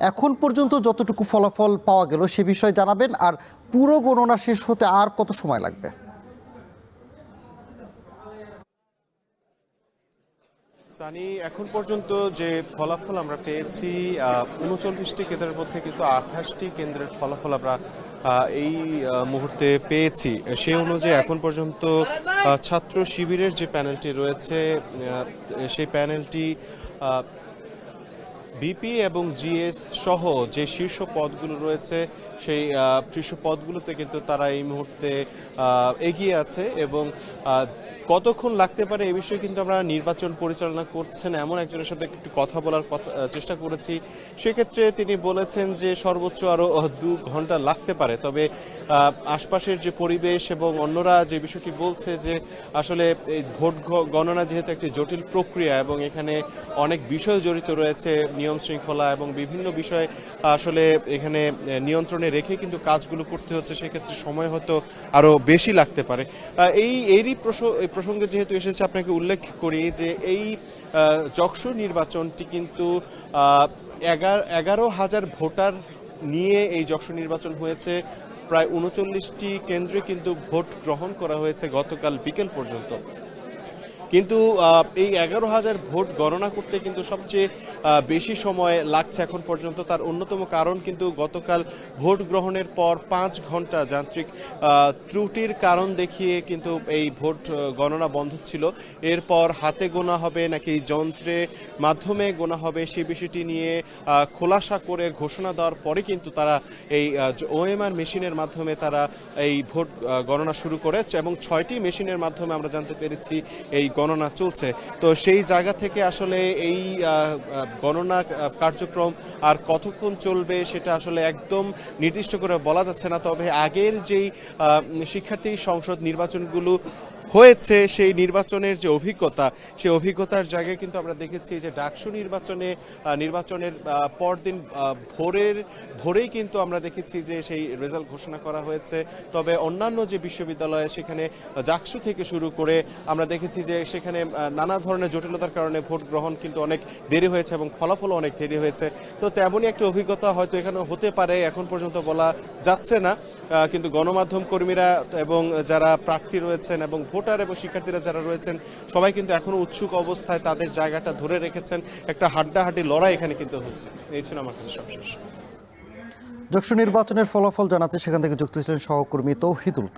এখন পর্যন্ত যতটুকু ফলাফল পাওয়া গেল সে বিষয়ে জানাবেন, আর পুরো গণনা শেষ হতে আর কত সময় লাগবে? সানি, এখন পর্যন্ত যে ফলাফল আমরা পেয়েছি ৩৯টি কেন্দ্রের মধ্যে কিন্তু ২৮টি কেন্দ্রের ফলাফল আমরা এই মুহূর্তে পেয়েছি। সে অনুযায়ী এখন পর্যন্ত ছাত্র শিবিরের যে প্যানেলটি রয়েছে সেই প্যানেলটি বিপি এবং জিএস সহ যে শীর্ষ পদগুলো রয়েছে সেই শীর্ষ পদগুলোতে কিন্তু তারা এই মুহূর্তে এগিয়ে আছে এবং কতক্ষণ লাগতে পারে এ বিষয়ে কিন্তু আমরা নির্বাচন পরিচালনা করছেন এমন একজনের সাথে একটু কথা বলার চেষ্টা করেছি। সেক্ষেত্রে তিনি বলেছেন যে সর্বোচ্চ আরও ২ ঘন্টা লাগতে পারে, তবে আশপাশের যে পরিবেশ এবং অন্যরা যে বিষয়টি বলছে যে আসলে এই ভোট গণনা যেহেতু একটি জটিল প্রক্রিয়া এবং এখানে অনেক বিষয় জড়িত রয়েছে, নিয়ম শৃঙ্খলা এবং বিভিন্ন বিষয় আসলে এখানে নিয়ন্ত্রণে রেখে কিন্তু কাজগুলো করতে হচ্ছে, সেক্ষেত্রে সময় হয়তো আরও বেশি লাগতে পারে। এরই প্রসঙ্গে যেহেতু এসেছে আপনাকে উল্লেখ করি যে এই যশোর নির্বাচনটি কিন্তু ১১,০০০ ভোটার নিয়ে এই যশোর নির্বাচন হয়েছে। প্রায় ৩৯টি কেন্দ্রে কিন্তু ভোট গ্রহণ করা হয়েছে গতকাল বিকেল পর্যন্ত। কিন্তু এই ১১,০০০ ভোট গণনা করতে কিন্তু সবচেয়ে বেশি সময় লাগছে এখন পর্যন্ত। তার অন্যতম কারণ কিন্তু গতকাল ভোট গ্রহণের পর ৫ ঘন্টা যান্ত্রিক ত্রুটির কারণ দেখিয়ে কিন্তু এই ভোট গণনা বন্ধ ছিল। এরপর হাতে গোনা হবে নাকি যন্ত্রের মাধ্যমে গোনা হবে সেই বিষয়টি নিয়ে খোলাসা করে ঘোষণা দেওয়ার পরে কিন্তু তারা এই ওএমআর মেশিনের মাধ্যমে তারা এই ভোট গণনা শুরু করে এবং ৬টি মেশিনের মাধ্যমে আমরা জানতে পেরেছি এই গণনা চলছে। তো সেই জায়গা থেকে আসলে এই গণনা কার্যক্রম আর কতক্ষণ চলবে সেটা আসলে একদম নির্দিষ্ট করে বলা যাচ্ছে না। তবে আগের যেই শিক্ষার্থী সংসদ নির্বাচনগুলো হয়েছে সেই নির্বাচনের যে অভিজ্ঞতা, সেই অভিজ্ঞতার জায়গায় কিন্তু আমরা দেখেছি যে ডাকসু নির্বাচনের পরদিন ভোরেই কিন্তু আমরা দেখেছি যে সেই রেজাল্ট ঘোষণা করা হয়েছে। তবে অন্যান্য যে বিশ্ববিদ্যালয়ে সেখানে ডাকসু থেকে শুরু করে আমরা দেখেছি যে সেখানে নানা ধরনের জটিলতার কারণে ভোট গ্রহণ কিন্তু অনেক দেরি হয়েছে এবং ফলাফলও অনেক দেরি হয়েছে। তো তেমনই একটা অভিজ্ঞতা হয়তো এখানে হতে পারে, এখন পর্যন্ত বলা যাচ্ছে না। কিন্তু গণমাধ্যম কর্মীরা এবং যারা প্রার্থী রয়েছেন এবং ভোটার এবং শিক্ষার্থীরা যারা রয়েছেন সবাই কিন্তু এখনো উৎসুক অবস্থায় তাদের জায়গাটা ধরে রেখেছেন। একটা হাড্ডাহাড্ডি লড়াই এখানে কিন্তু হচ্ছে। এই ছিল আমার কাছে সবশেষ। যশোর নির্বাচনের ফলাফল জানাতে সেখান থেকে যুক্ত ছিলেন সহকর্মী তৌহিদুল।